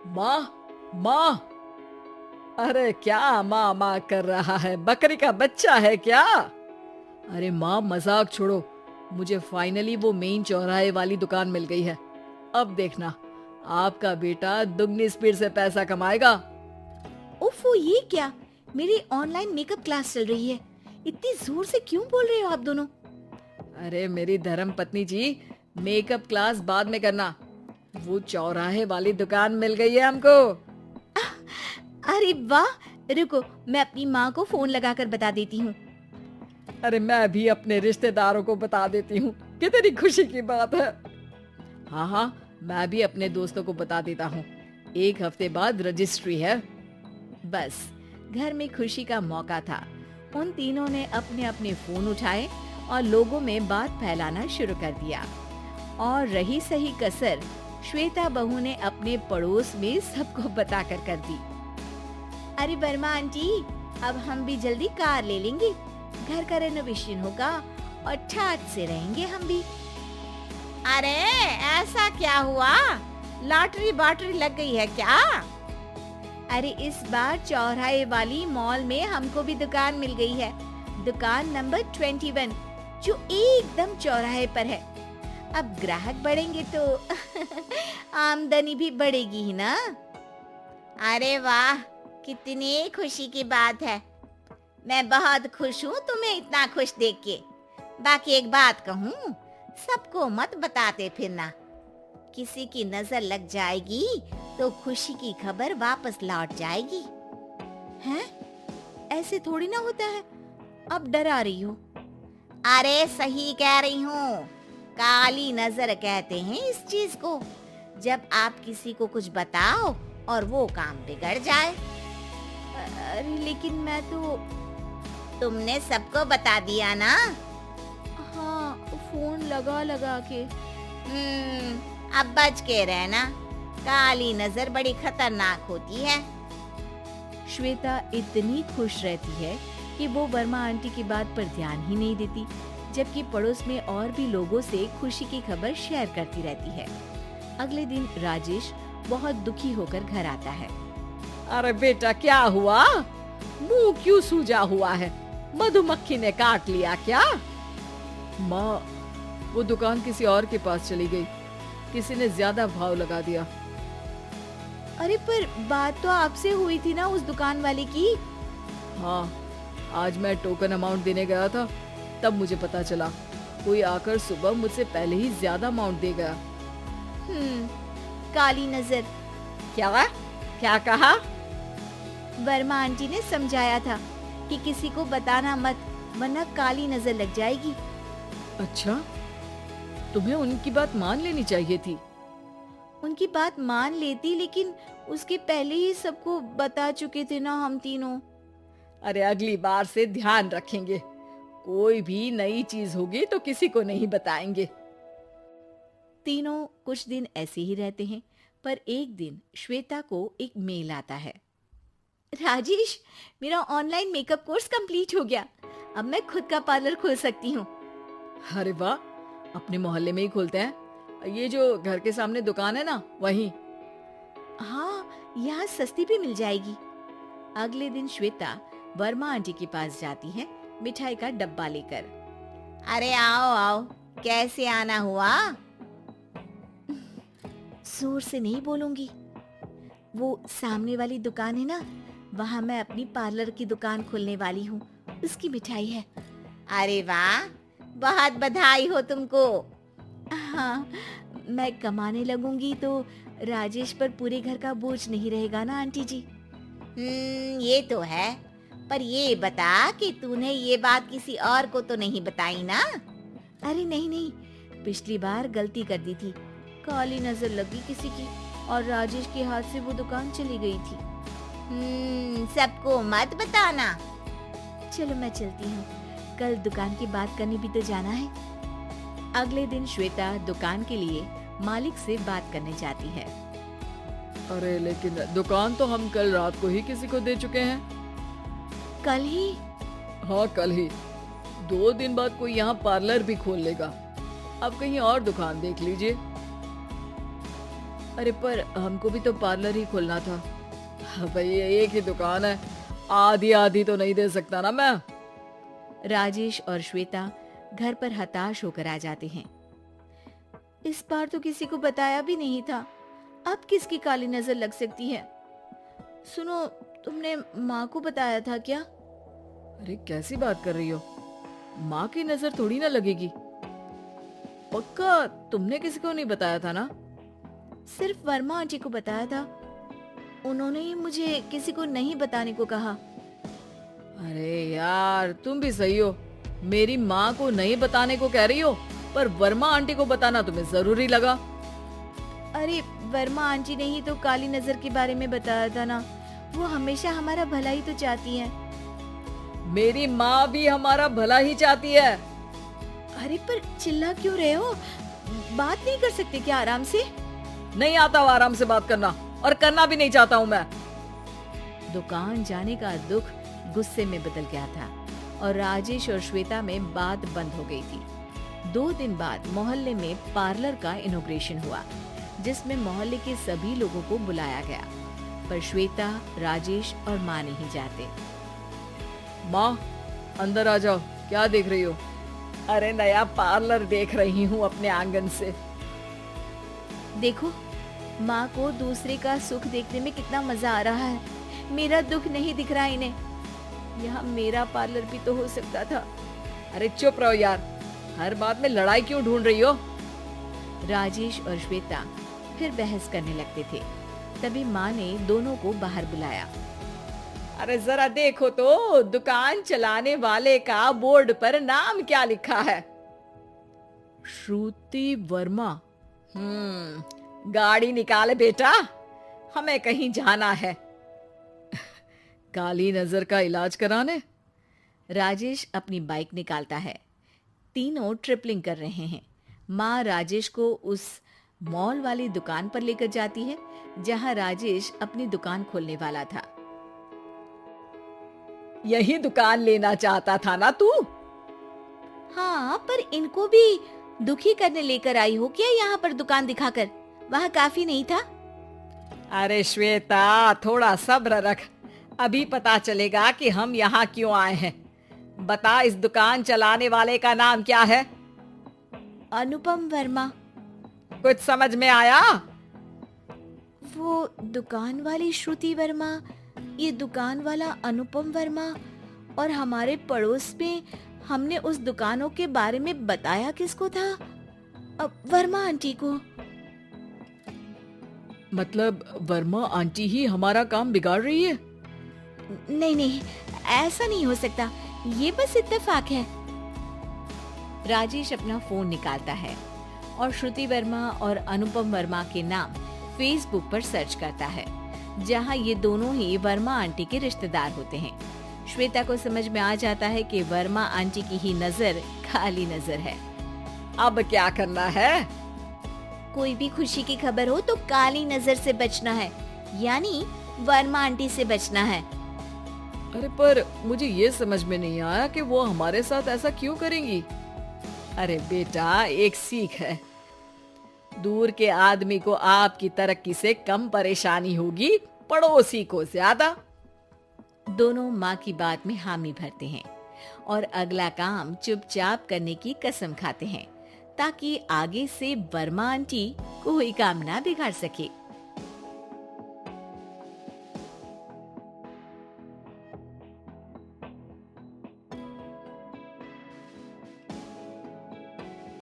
माँ, माँ, अरे क्या माँ माँ कर रहा है? बकरी का बच्चा है क्या? अरे माँ मजाक छोड़ो। मुझे फाइनली वो मेन चौराहे वाली दुकान मिल गई है। अब देखना, आपका बेटा दुगनी स्पीड से पैसा कमाएगा। ओफो, ये क्या? मेरी ऑनलाइन मेकअप क्लास चल रही है। इतनी जोर से क्यों बोल रहे हो आप दोनों? अरे मेरी धर्म पत्नी जी, मेकअप क्लास बाद में करना। वो चौराहे वाली दुकान मिल गई है हमको। अरे वाह! रुको, मैं अपनी माँ को फोन लगाकर बता देती हूँ। अरे मैं भी अपने रिश्तेदारों को बता देती हूँ। कितनी खुशी की बात है। हाँ हाँ, मैं भी अपने दोस्तों को बता देता हूँ। 1 हफ्ते बाद रजिस्ट्री है। बस, घर में खुशी का मौका था। उन तीनों ने अपने अपने फोन उठाए और लोगों में बात फैलाना शुरू कर दिया। और रही सही कसर, श्वेता बहू ने अपने पड़ोस में सबको बताकर कर दी। अरे वर्मा आंटी, अब हम भी जल्दी कार ले लेंगे। घर का रेनोवेशन होगा और ठाट से रहेंगे हम भी। अरे ऐसा क्या हुआ? लॉटरी बाटरी लग गई है क्या? अरे इस बार चौराहे वाली मॉल में हमको भी दुकान मिल गई है। दुकान नंबर 21, जो एकदम चौराहे पर है। अब ग्राहक बढ़ेंगे तो आमदनी भी बढ़ेगी ही ना। अरे वाह, कितनी खुशी की बात है। मैं बहुत खुश हूँ तुम्हें इतना खुश देख के। बाकी एक बात कहूँ, सबको मत बताते फिरना। किसी की नजर लग जाएगी तो खुशी की खबर वापस लौट जाएगी। हैं? ऐसे थोड़ी ना होता है। अब डरा रही हो। अरे सही कह रही हूँ। काली नजर कहते हैं इस चीज को, जब आप किसी को कुछ बताओ और वो काम बिगड़ जाए। अरे लेकिन मैं तो... तुमने सबको बता दिया ना? हाँ, फोन लगा लगा के। अब बच के रहना। काली नजर बड़ी खतरनाक होती है। श्वेता इतनी खुश रहती है कि वो वर्मा आंटी की बात पर ध्यान ही नहीं देती, जबकि पड़ोस में और भी लोगों से खुशी की खबर शेयर करती रहती है। अगले दिन राजेश बहुत दुखी होकर घर आता है। अरे बेटा क्या हुआ? मुंह क्यों सूजा हुआ है? मधुमक्खी ने काट लिया क्या? माँ, वो दुकान किसी और के पास चली गई। किसी ने ज्यादा भाव लगा दिया। अरे पर बात तो आपसे हुई थी ना उस दुकान वाले की। हाँ, आज मैं टोकन अमाउंट देने गया था, तब मुझे पता चला। कोई आकर सुबह मुझसे पहले ही ज्यादा अमाउंट दे गया। काली नजर। क्या? क्या कहा? वर्मा आंटी ने समझाया था कि किसी को बताना मत, वरना काली नजर लग जाएगी। अच्छा, तुम्हें उनकी बात मान लेनी चाहिए थी। उनकी बात मान लेती, लेकिन उसके पहले ही सबको बता चुके थे ना हम तीनों। अरे अगली बार से ध्यान रखेंगे। कोई भी नई चीज होगी तो किसी को नहीं बताएंगे। तीनों कुछ दिन ऐसे ही रहते हैं, पर एक दिन श्वेता को एक मेल आता है। राजेश, मेरा ऑनलाइन मेकअप कोर्स कंप्लीट हो गया। अब मैं खुद का पार्लर खोल सकती हूँ। अरे वाह, अपने मोहल्ले में ही खोलते हैं। ये जो घर के सामने दुकान है ना, वहीं। हाँ, यहाँ सस्ती भी मिल जाएगी। अगले दिन श्वेता वर्मा आंटी के पास जाती है, मिठाई का डब्बा लेकर। अरे आओ आओ, कैसे आना हुआ? जोर से नहीं बोलूंगी। वो सामने वाली दुकान है ना, वहाँ मैं अपनी पार्लर की दुकान खोलने वाली हूँ। उसकी मिठाई है। अरे वाह, बहुत बधाई हो तुमको। हाँ, मैं कमाने लगूंगी तो राजेश पर पूरे घर का बोझ नहीं रहेगा ना आंटी जी। ये तो है, पर ये बता कि तूने ये बात किसी और को तो नहीं बताई ना? अरे नहीं नहीं, पिछली बार गलती कर दी थी। काली नजर लगी किसी की और राजेश के हाथ से वो दुकान चली गई थी। सबको मत बताना। चलो मैं चलती हूँ, कल दुकान की बात करने भी तो जाना है। अगले दिन श्वेता दुकान के लिए मालिक से बात करने जाती है। अरे लेकिन दुकान तो हम कल रात को ही किसी को दे चुके हैं। कल ही? हाँ कल ही। 2 दिन बाद कोई यहाँ पार्लर भी खोल लेगा। अब कहीं और दुकान देख लीजिए। अरे पर हमको भी तो पार्लर ही खोलना था। भाई एक ही दुकान है, आधी आधी तो नहीं दे सकता ना मैं। राजेश और श्वेता घर पर हताश होकर आ जाते हैं। इस बार तो किसी को बताया भी नहीं था, अब किसकी काली नजर लग सकती है। सुनो, तुमने माँ को बताया था क्या? अरे कैसी बात कर रही हो, माँ की नजर थोड़ी ना लगेगी। पक्का तुमने किसी को नहीं बताया था ना? सिर्फ वर्मा आंटी को बताया था, उन्होंने ही मुझे किसी को नहीं बताने को कहा। अरे यार तुम भी सही हो, मेरी माँ को नहीं बताने को कह रही हो, पर वर्मा आंटी को बताना तुम्हें जरूरी लगा। अरे वर्मा आंटी ने ही तो काली नजर के बारे में बताया था ना, वो हमेशा हमारा भला ही तो चाहती है। मेरी माँ भी हमारा भला ही चाहती है। अरे पर चिल्ला क्यों रहे हो, बात नहीं कर सकते क्या आराम से? नहीं आता वो आराम से बात करना, और करना भी नहीं चाहता हूँ मैं। दुकान जाने का दुख गुस्से में बदल गया था और राजेश और श्वेता में बात बंद हो गई थी। 2 दिन बाद मोहल्ले में पार्लर का इनॉग्रेशन हुआ, जिसमें मोहल्ले के सभी लोगों को बुलाया गया, पर श्वेता, राजेश और माँ नहीं जाते। माँ अंदर आ जाओ, क्या देख रही हो? अरे नया पार्लर देख रही हूँ अपने आंगन से। देखो, माँ को दूसरे का सुख देखने में कितना मजा आ रहा है, मेरा दुख नहीं दिख रहा इन्हें। यहाँ मेरा पार्लर भी तो हो सकता था। अरे चुप रहो यार, हर बात में लड़ाई क्यों ढूंढ रही हो? राजेश और श्वेता फिर बहस करने लगते थे। तभी माँ ने दोनों को बाहर बुलाया। अरे जरा देखो तो, दुकान चलाने वाले का बोर्ड पर नाम क्या लिखा है? श्रुति वर्मा। गाड़ी निकाले बेटा, हमें कहीं जाना है। काली नजर का इलाज कराने। राजेश अपनी बाइक निकालता है। तीनों ट्रिपलिंग कर रहे हैं। माँ राजेश को उस मॉल वाली दुकान पर लेकर जाती है जहाँ राजेश अपनी दुकान खोलने वाला था। यही दुकान लेना चाहता था ना तू? हाँ, पर इनको भी दुखी करने लेकर आई हो क्या यहाँ पर दुकान दिखाकर? वहाँ काफी नहीं था? अरे श्वेता थोड़ा सब्र रख, अभी पता चलेगा कि हम यहाँ क्यों आए हैं। बता, इस दुकान चलाने वाले का नाम क्या है? अनुपम वर्मा। कुछ समझ में आया? वो दुकान वाली श्रुति वर्मा, ये दुकान वाला अनुपम वर्मा, और हमारे पड़ोस में हमने उस दुकानों के बारे में बताया किसको था? वर्मा आंटी को। मतलब वर्मा आंटी ही हमारा काम बिगाड़ रही है? नहीं नहीं, ऐसा नहीं हो सकता, ये बस इत्तेफाक है। राजेश अपना फोन निकालता है और श्रुति वर्मा और अनुपम वर्मा के नाम फेसबुक पर सर्च करता है, जहां ये दोनों ही वर्मा आंटी के रिश्तेदार होते हैं। श्वेता को समझ में आ जाता है कि वर्मा आंटी की ही नजर काली नजर है। अब क्या करना है? कोई भी खुशी की खबर हो तो काली नजर से बचना है, यानी वर्मा आंटी से बचना है। अरे पर मुझे ये समझ में नहीं आया कि वो हमारे साथ ऐसा क्यों करेंगी। अरे बेटा, एक सीख है, दूर के आदमी को आपकी तरक्की से कम परेशानी होगी, पड़ोसी को ज्यादा। दोनों माँ की बात में हामी भरते हैं और अगला काम चुपचाप करने की कसम खाते हैं, ताकि आगे से वर्मा आंटी कोई काम ना बिगाड़ सके।